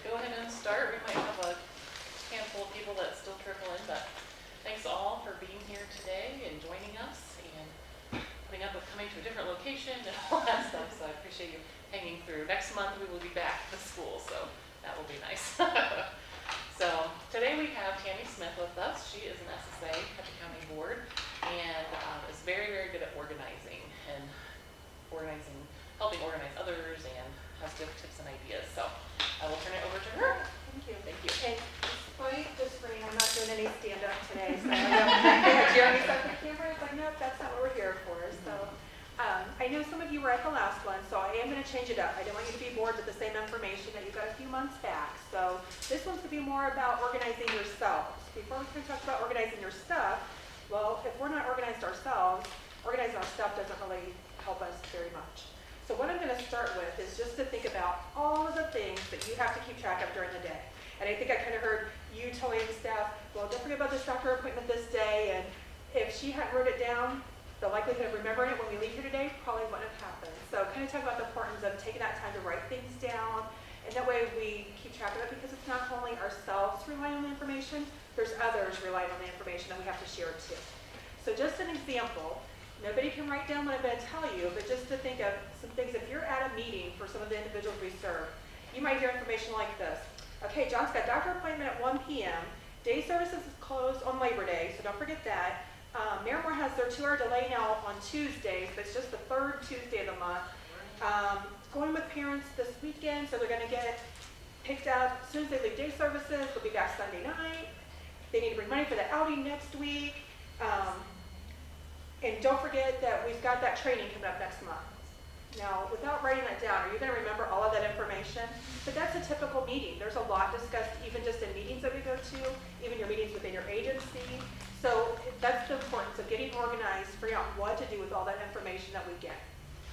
go ahead and start. We might have a handful of people that still trickle in, but thanks all for being here today and joining us and putting up with coming to a different location and all that stuff. So I appreciate you hanging through. Next month we will be back to school, so that will be nice. So today we have Tammy Smith with us. She is an SSA at the county board and is very, very good at organizing, helping organize others, and has good tips and ideas. So I will turn it over to her. Thank you. Thank you. Okay, despite the screen, I'm not doing any stand-up today, so I know Jeremy's on the camera. It's like, nope, that's not what we're here for. So I know some of you were at the last one, so I am going to change it up. I don't want you to be bored with the same information that you got a few months back. So this one's going to be more about organizing yourselves. Before we can talk about organizing your stuff, well, if we're not organized ourselves, organizing our stuff doesn't really help us very much. So what I'm going to start with is just to think about all of the things that you have to keep track of during the day. And I think I kind of heard you telling the staff, well, don't forget about this doctor appointment this day. And if she hadn't wrote it down, the likelihood of remembering it when we leave here today probably wouldn't have happened. So kind of talk about the importance of taking that time to write things down. And that way we keep track of it, because it's not only ourselves relying on the information, there's others relying on the information that we have to share too. So just an example, nobody can write down what I'm going to tell you, but just to think of some things. If you're at a meeting for some of the individuals we serve, you might hear information like this. Okay, John's got a doctor appointment at 1 p.m. Day services is closed on Labor Day, so don't forget that. Miramar has their 2-hour delay now on Tuesdays, but it's just the third Tuesday of the month. Going with parents this weekend, so they're going to get picked up as soon as they leave day services. They'll be back Sunday night. They need to bring money for the outing next week. And don't forget that we've got that training coming up next month. Now, without writing that down, are you going to remember all of that information? But that's a typical meeting. There's a lot discussed even just in meetings that we go to, even your meetings within your agency. So that's the importance of getting organized, figuring out what to do with all that information that we get.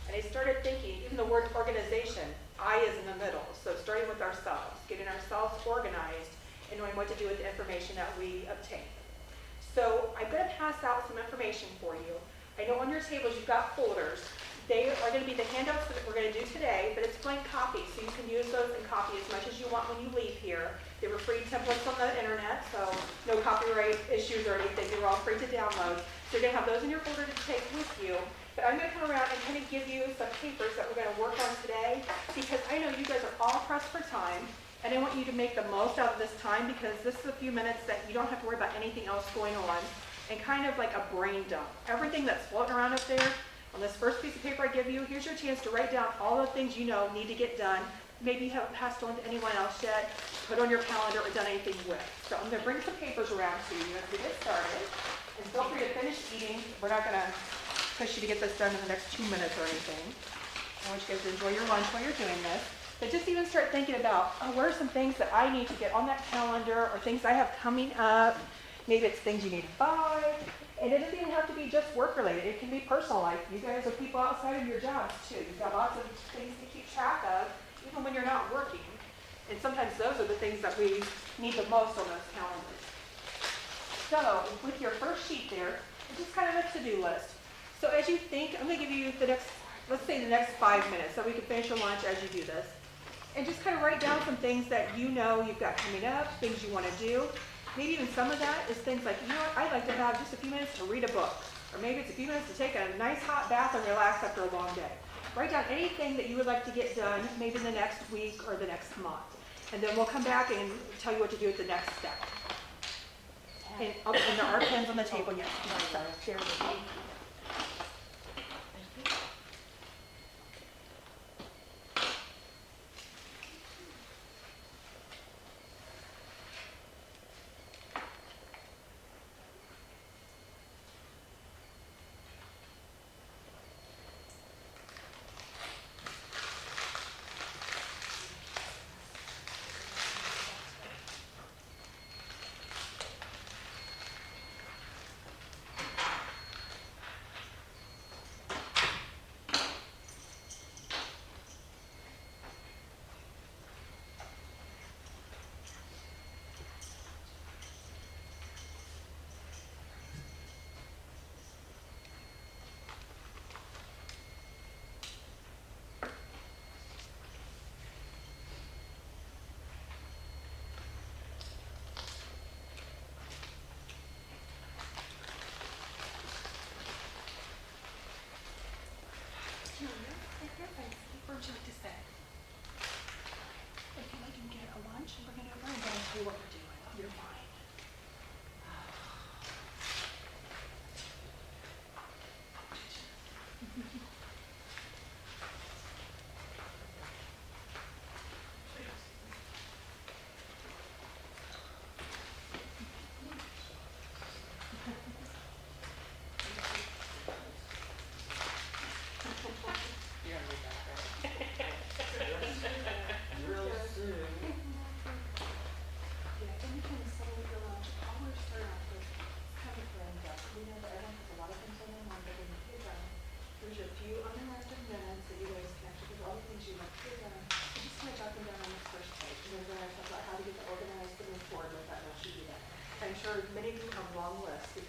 And I started thinking, even the word organization, I is in the middle. So starting with ourselves, getting ourselves organized and knowing what to do with the information that we obtain. So I'm going to pass out some information for you. I know on your tables you've got folders. They are going to be the handouts that we're going to do today, but it's blank copies, so you can use those and copy as much as you want when you leave here. They were free templates on the internet, so no copyright issues or anything. They were all free to download. So you're going to have those in your folder to take with you. But I'm going to come around and kind of give you some papers that we're going to work on today, because I know you guys are all pressed for time. And I want you to make the most out of this time, because this is a few minutes that you don't have to worry about anything else going on, and kind of like a brain dump. Everything that's floating around up there, on this first piece of paper I give you, here's your chance to write down all the things you know need to get done. Maybe you haven't passed on to anyone else yet, put on your calendar, or done anything with. So I'm going to bring some papers around to you as we get started. And feel free to finish eating. We're not going to push you to get this done in the next 2 minutes or anything. I want you guys to enjoy your lunch while you're doing this. But just even start thinking about, what are some things that I need to get on that calendar, or things I have coming up. Maybe it's things you need to buy. And it doesn't even have to be just work-related. It can be personal life. You guys are people outside of your jobs, too. You've got lots of things to keep track of, even when you're not working. And sometimes those are the things that we need the most on those calendars. So with your first sheet there, it's just kind of a to-do list. So as you think, I'm going to give you the next, let's say the next 5 minutes, so we can finish your lunch as you do this. And just kind of write down some things that you know you've got coming up, things you want to do. Maybe even some of that is things like, you know what, I'd like to have just a few minutes to read a book. Or maybe it's a few minutes to take a nice hot bath and relax after a long day. Write down anything that you would like to get done, maybe in the next week or the next month. And then we'll come back and tell you what to do at the next step. And there are pens on the table, yes. Share with me.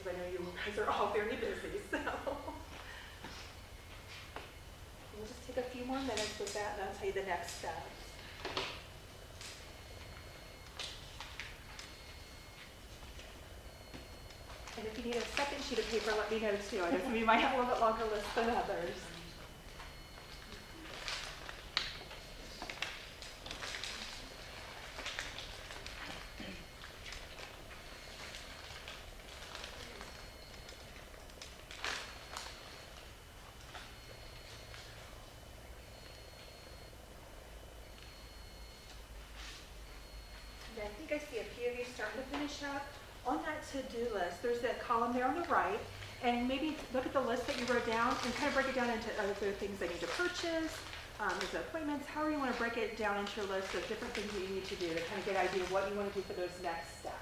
because I know you guys are all very busy, so. We'll just take a few more minutes with that, and I'll tell you the next steps. And if you need a second sheet of paper, let me know too. I know some of you might have a little bit longer list than others. And I think I see a few of you starting to finish up. On that to-do list, there's that column there on the right, and maybe look at the list that you wrote down and kind of break it down into other things that you need to purchase, is it appointments, however you want to break it down into your list of different things that you need to do to kind of get an idea of what you want to do for those next steps.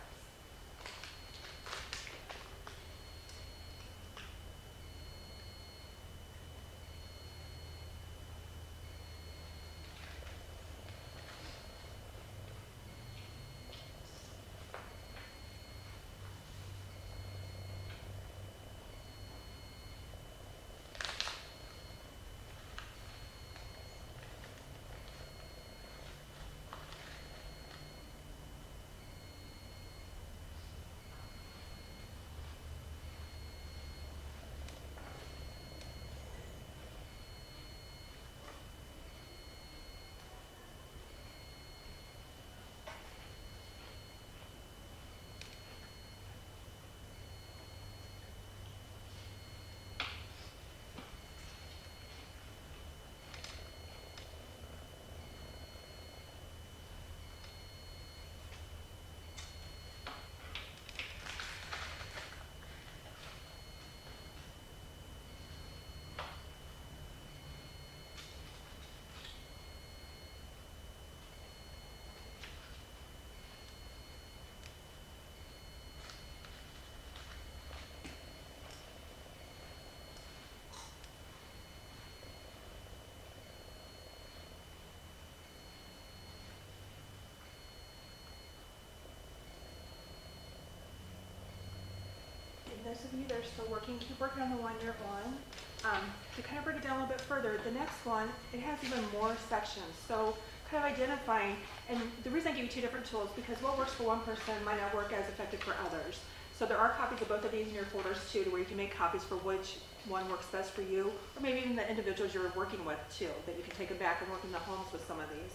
Those of you that are still working, keep working on the one you're on. To kind of break it down a little bit further, the next one, it has even more sections. So kind of identifying, and the reason I give you two different tools, because what works for one person might not work as effective for others. So there are copies of both of these in your folders too, to where you can make copies for which one works best for you, or maybe even the individuals you're working with too, that you can take them back and work in the homes with some of these.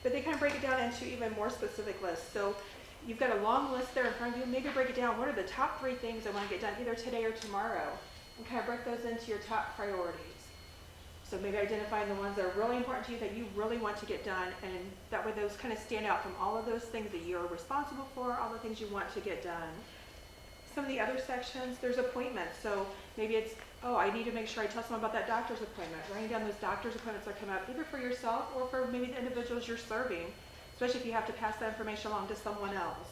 But they kind of break it down into even more specific lists. So you've got a long list there in front of you. Maybe break it down. What are the top 3 things I want to get done either today or tomorrow? And kind of break those into your top priorities. So maybe identifying the ones that are really important to you that you really want to get done, and that way those kind of stand out from all of those things that you're responsible for, all the things you want to get done. Some of the other sections, there's appointments. So maybe it's, oh, I need to make sure I tell someone about that doctor's appointment. Writing down those doctor's appointments that come up either for yourself or for maybe the individuals you're serving, especially if you have to pass that information along to someone else.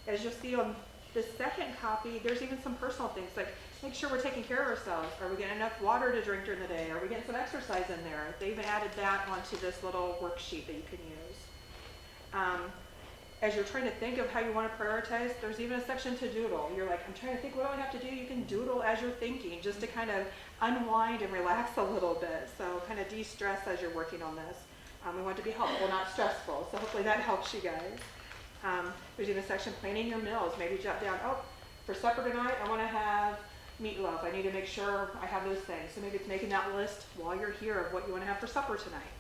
As you'll see on the second copy, there's even some personal things like make sure we're taking care of ourselves. Are we getting enough water to drink during the day? Are we getting some exercise in there? They even added that onto this little worksheet that you can use. As you're trying to think of how you want to prioritize, there's even a section to doodle. You're like, I'm trying to think, what do I have to do? You can doodle as you're thinking, just to kind of unwind and relax a little bit. So kind of de-stress as you're working on this. We want it to be helpful, not stressful. So hopefully that helps you guys. There's even a section planning your meals. Maybe jot down, oh, for supper tonight, I want to have meatloaf. I need to make sure I have those things. So maybe it's making that list while you're here of what you want to have for supper tonight.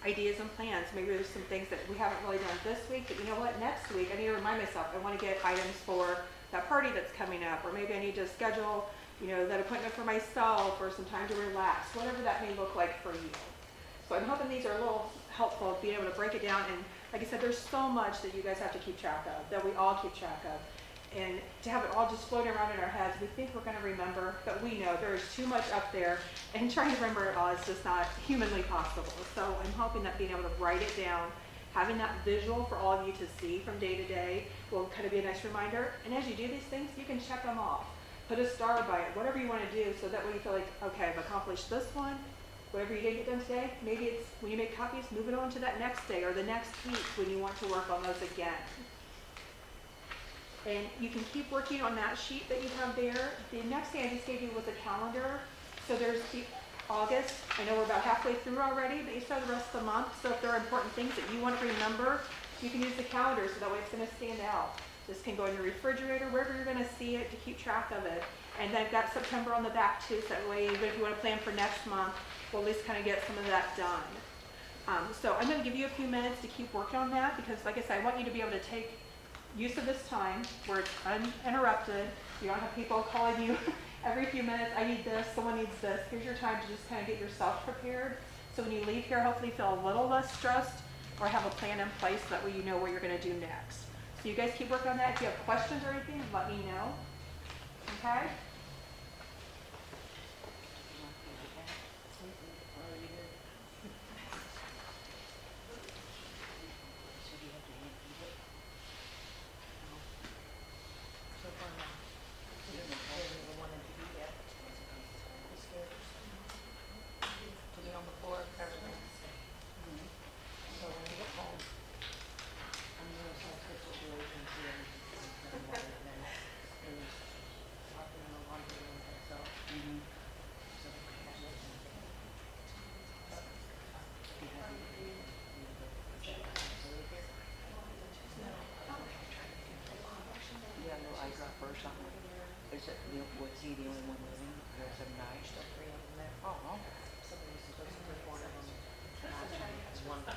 Ideas and plans. Maybe there's some things that we haven't really done this week, but you know what, next week I need to remind myself I want to get items for that party that's coming up, or maybe I need to schedule, that appointment for myself or some time to relax, whatever that may look like for you. So I'm hoping these are a little helpful, being able to break it down. And like I said, there's so much that you guys have to keep track of, that we all keep track of. And to have it all just floating around in our heads, we think we're going to remember, but we know there is too much up there, and trying to remember it all is just not humanly possible. So I'm hoping that being able to write it down, having that visual for all of you to see from day to day will kind of be a nice reminder. And as you do these things, you can check them off. Put a star by it, whatever you want to do, so that way you feel like, okay, I've accomplished this one. Whatever you didn't get done today, maybe it's when you make copies, move it on to that next day or the next week when you want to work on those again. And you can keep working on that sheet that you have there. The next thing I just gave you was a calendar. So there's the August. I know we're about halfway through already, but you still have the rest of the month. So if there are important things that you want to remember, you can use the calendar so that way it's going to stand out. This can go in your refrigerator, wherever you're going to see it to keep track of it. And then I've got September on the back too, so that way even if you want to plan for next month, we'll at least kind of get some of that done. So I'm going to give you a few minutes to keep working on that because, like I said, I want you to be able to take use of this time where it's uninterrupted. You don't have people calling you every few minutes, I need this, someone needs this. Here's your time to just kind of get yourself prepared. So when you leave here, hopefully feel a little less stressed or have a plan in place so that way you know what you're going to do next. So you guys keep working on that. If you have questions or anything, let me know. Okay? Is it, was he the only one living? There's some nice. Still three of them there. Oh, somebody's supposed to put one of them. One. It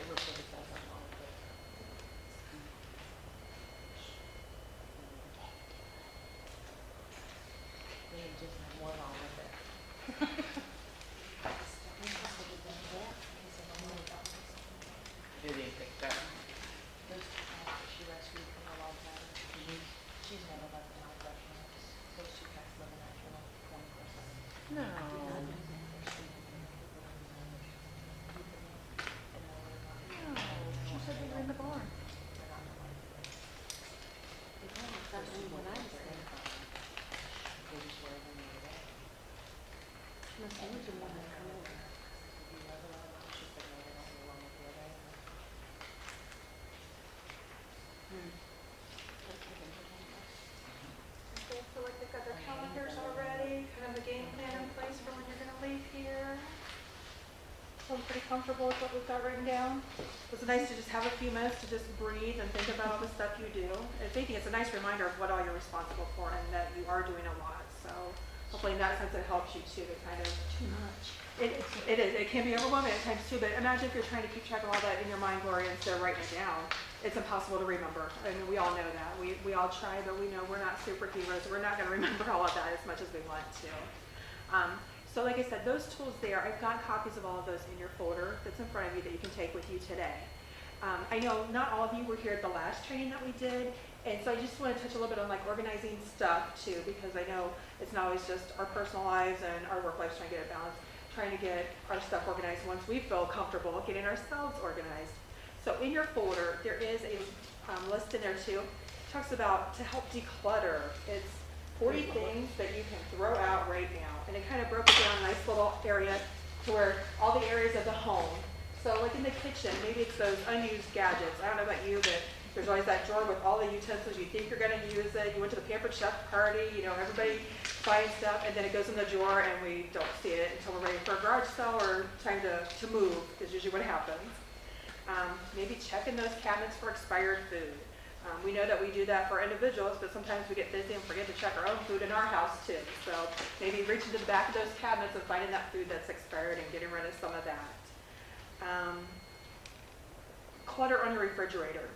looks like it's all on it. They just have one on with it. Who do you think that? She rescued from a log cabin. She's never left the house restaurants. Those two cats live in that trailer 24/7. No. She said they were in the barn. Okay, so like they've got their calendars already, kind of a game plan in place for when you're going to leave here. So I'm pretty comfortable with what we've got written down. It's nice to just have a few minutes to just breathe and think about all the stuff you do. And thinking it's a nice reminder of what all you're responsible for and that you are doing a lot. So hopefully in that sense it helps you too to kind of Too much. It is. It can be overwhelming at times too, but imagine if you're trying to keep track of all that in your mind, Gloria, instead of writing it down. It's impossible to remember. I mean, we all know that. We all try, but we know we're not superheroes. We're not going to remember all of that as much as we want to. So like I said, those tools there, I've got copies of all of those in your folder that's in front of you that you can take with you today. I know not all of you were here at the last training that we did, and so I just want to touch a little bit on like organizing stuff too, because I know it's not always just our personal lives and our work lives trying to get it balanced. Trying to get our stuff organized once we feel comfortable getting ourselves organized. So in your folder, there is a list in there too. It talks about to help declutter. It's 40 things that you can throw out right now. And it kind of broke it down a nice little area to where all the areas of the home. So like in the kitchen, maybe it's those unused gadgets. I don't know about you, but there's always that drawer with all the utensils. You think you're going to use it. You went to the Pampered Chef party, you know, everybody buying stuff, and then it goes in the drawer and we don't see it until we're ready for a garage sale or time to move is usually what happens. Maybe check in those cabinets for expired food. We know that we do that for individuals, but sometimes we get busy and forget to check our own food in our house too. So maybe reach into the back of those cabinets and finding that food that's expired and getting rid of some of that. Clutter on your refrigerator.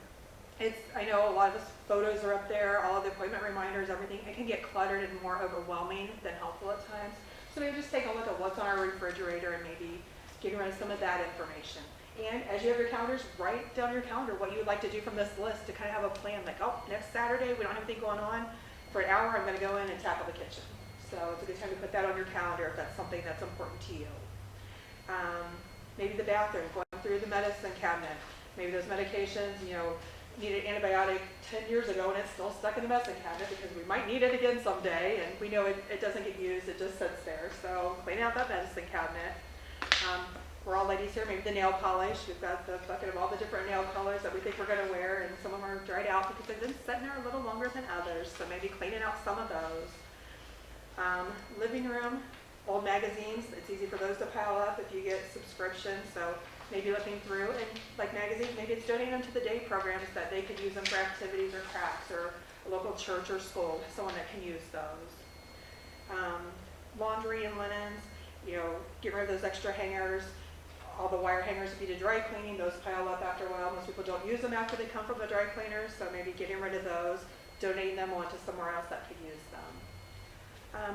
I know a lot of the photos are up there, all of the appointment reminders, everything. It can get cluttered and more overwhelming than helpful at times. So maybe just take a look at what's on our refrigerator and maybe getting rid of some of that information. And as you have your calendars, write down your calendar what you would like to do from this list to kind of have a plan. Like, oh, next Saturday we don't have anything going on. For an hour I'm going to go in and tackle the kitchen. So it's a good time to put that on your calendar if that's something that's important to you. Maybe the bathroom, going through the medicine cabinet. Maybe those medications, you know, needed antibiotic 10 years ago and it's still stuck in the medicine cabinet because we might need it again someday, and we know it doesn't get used, it just sits there. So clean out that medicine cabinet. We're all ladies here, maybe the nail polish. We've got the bucket of all the different nail colors that we think we're gonna wear, and some of them are dried out because they've been sitting there a little longer than others, so maybe cleaning out some of those. Living room, old magazines, it's easy for those to pile up if you get subscriptions, so maybe looking through, and like magazines, maybe it's donating them to the day programs that they could use them for activities or crafts, or a local church or school, someone that can use those. Laundry and linens, get rid of those extra hangers. All the wire hangers, if you do dry cleaning, those pile up after a while. Most people don't use them after they come from the dry cleaners, so maybe getting rid of those, donating them on to somewhere else that could use them.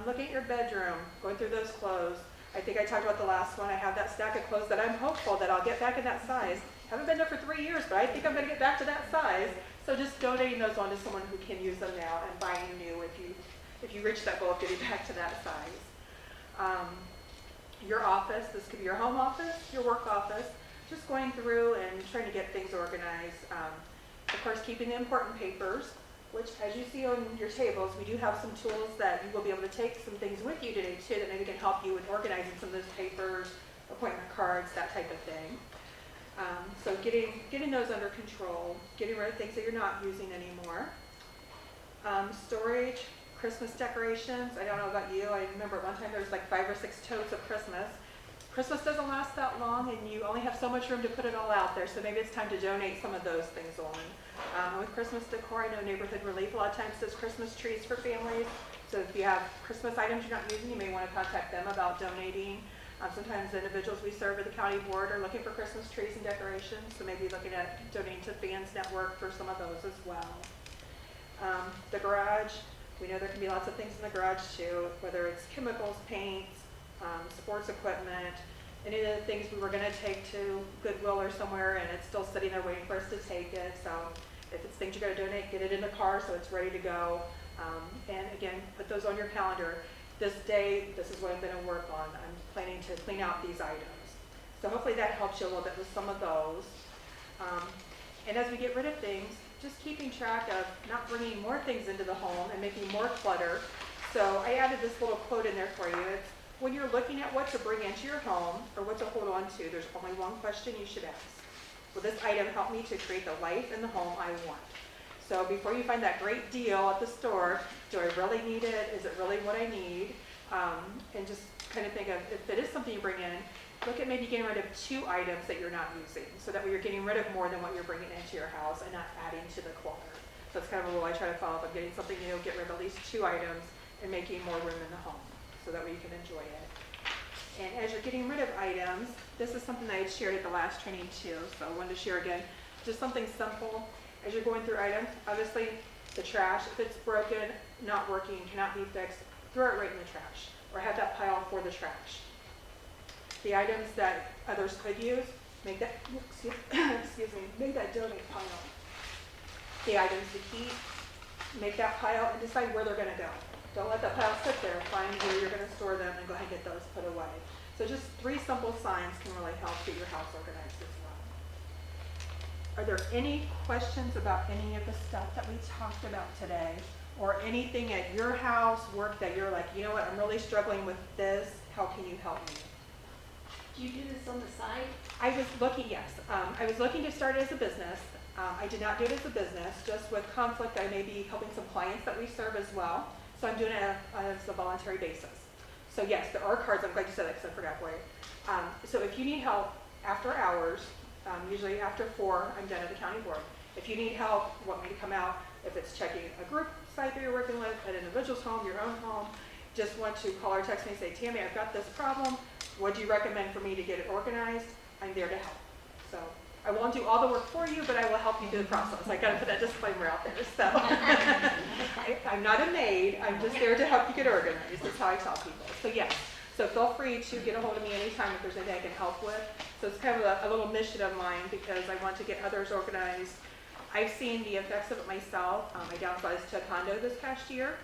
Looking at your bedroom, going through those clothes. I think I talked about the last one. I have that stack of clothes that I'm hopeful that I'll get back in that size. Haven't been there for 3 years, but I think I'm going to get back to that size. So just donating those on to someone who can use them now, and buying new if you reach that goal of getting back to that size. Your office, this could be your home office, your work office, just going through and trying to get things organized. Of course, keeping the important papers, which as you see on your tables, we do have some tools that you will be able to take some things with you today too that maybe can help you with organizing some of those papers, appointment cards, that type of thing. So getting those under control, getting rid of things that you're not using anymore. Storage, Christmas decorations. I don't know about you. I remember at one time there was like 5 or 6 totes of Christmas. Christmas doesn't last that long, and you only have so much room to put it all out there, so maybe it's time to donate some of those things on. With Christmas decor, I know Neighborhood Relief a lot of times does Christmas trees for families, so if you have Christmas items you're not using, you may want to contact them about donating. Sometimes the individuals we serve at the county board are looking for Christmas trees and decorations, so maybe looking at donating to Fans Network for some of those as well. The garage, we know there can be lots of things in the garage too, whether it's chemicals, paints, sports equipment, any of the things we were going to take to Goodwill or somewhere, and it's still sitting there waiting for us to take it. So if it's things you're going to donate, get it in the car so it's ready to go. And again, put those on your calendar. This day, this is what I'm going to work on. I'm planning to clean out these items. So hopefully that helps you a little bit with some of those. And as we get rid of things, just keeping track of not bringing more things into the home and making more clutter. So I added this little quote in there for you. It's, when you're looking at what to bring into your home or what to hold on to, there's only one question you should ask. Will this item help me to create the life and the home I want? So before you find that great deal at the store, do I really need it? Is it really what I need? And just kind of think of, if it is something you bring in, look at maybe getting rid of 2 items that you're not using, so that way you're getting rid of more than what you're bringing into your house and not adding to the clutter. So that's kind of a rule I try to follow. If I'm getting something new, get rid of at least 2 items and making more room in the home, so that way you can enjoy it. And as you're getting rid of items, this is something that I had shared at the last training too, so I wanted to share again. Just something simple. As you're going through items, obviously the trash, if it's broken, not working, cannot be fixed, throw it right in the trash, or have that pile for the trash. The items that others could use, make that, make that donate pile. The items to keep, make that pile and decide where they're going to go. Don't let that pile sit there. Find where you're going to store them and go ahead and get those put away. So just 3 simple signs can really help get your house organized as well. Are there any questions about any of the stuff that we talked about today? Or anything at your house, work that you're like, you know what, I'm really struggling with this. How can you help me? Do you do this on the side? I was looking, yes. I was looking to start it as a business. I did not do it as a business. Just with conflict, I may be helping some clients that we serve as well. So I'm doing it as a voluntary basis. So yes, there are cards. I'm glad you said that because I forgot where. So if you need help after hours, usually after 4, I'm done at the county board. If you need help, want me to come out, if it's checking a group site that you're working with, an individual's home, your own home, just want to call or text me and say, Tammy, I've got this problem. What do you recommend for me to get it organized? I'm there to help. So I won't do all the work for you, but I will help you through the process. I got to put that disclaimer out there. So I'm not a maid. I'm just there to help you get organized. That's how I tell people. So yes. So feel free to get a hold of me anytime if there's anything I can help with. So it's kind of a little mission of mine because I want to get others organized. I've seen the effects of it myself. I downsized to a condo this past year,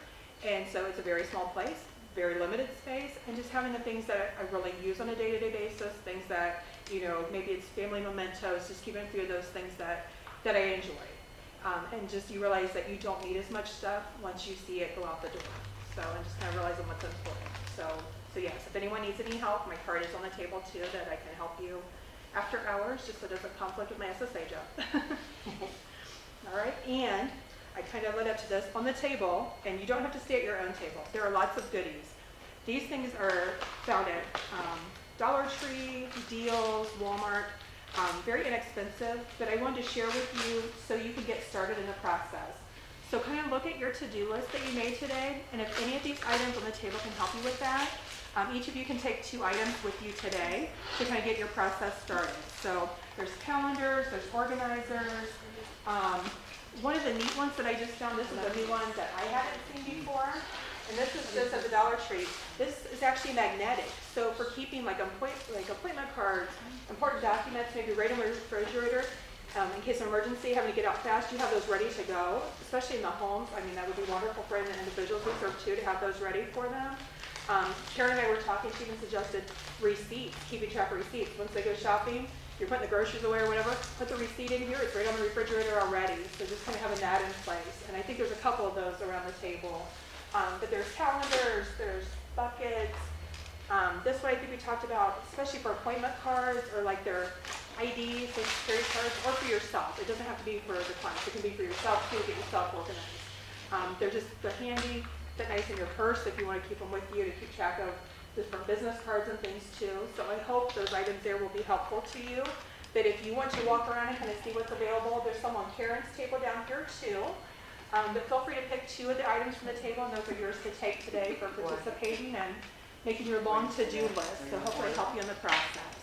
and so it's a very small place, very limited space, and just having the things that I really use on a day-to-day basis, things that, maybe it's family mementos, just keeping a few of those things that I enjoy. And just you realize that you don't need as much stuff once you see it go out the door. So, and just kind of realizing what's important. So yes, if anyone needs any help, my card is on the table too, that I can help you after hours, just so it doesn't conflict with my SSA job. All right, and I kind of led up to this on the table, and you don't have to stay at your own table. There are lots of goodies. These things are found at Dollar Tree, Deals, Walmart, very inexpensive, but I wanted to share with you so you can get started in the process. So kind of look at your to-do list that you made today, and if any of these items on the table can help you with that, each of you can take 2 items with you today to kind of get your process started. So there's calendars, there's organizers. One of the neat ones that I just found, this is a new one that I haven't seen before, and this is just at the Dollar Tree. This is actually magnetic, so for keeping like appointment cards, important documents, maybe right in the refrigerator, in case of emergency, having to get out fast, you have those ready to go, especially in the homes. I mean, that would be wonderful for the individuals we serve too, to have those ready for them. Karen and I were talking, she even suggested receipts, keeping track of receipts. Once they go shopping, you're putting the groceries away or whatever, put the receipt in here, it's right on the refrigerator already. So just kind of having that in place. And I think there's a couple of those around the table. But there's calendars, there's buckets. This one I think we talked about, especially for appointment cards or like their IDs, social security cards, or for yourself. It doesn't have to be for the clients. It can be for yourself too, get yourself organized. They're handy, fit nice in your purse if you want to keep them with you to keep track of different business cards and things too. So I hope those items there will be helpful to you. That if you want to walk around and kind of see what's available, there's some on Karen's table down here too. But feel free to pick 2 of the items from the table, and those are yours to take today for participating and making your long to-do list. So hopefully help you in the process.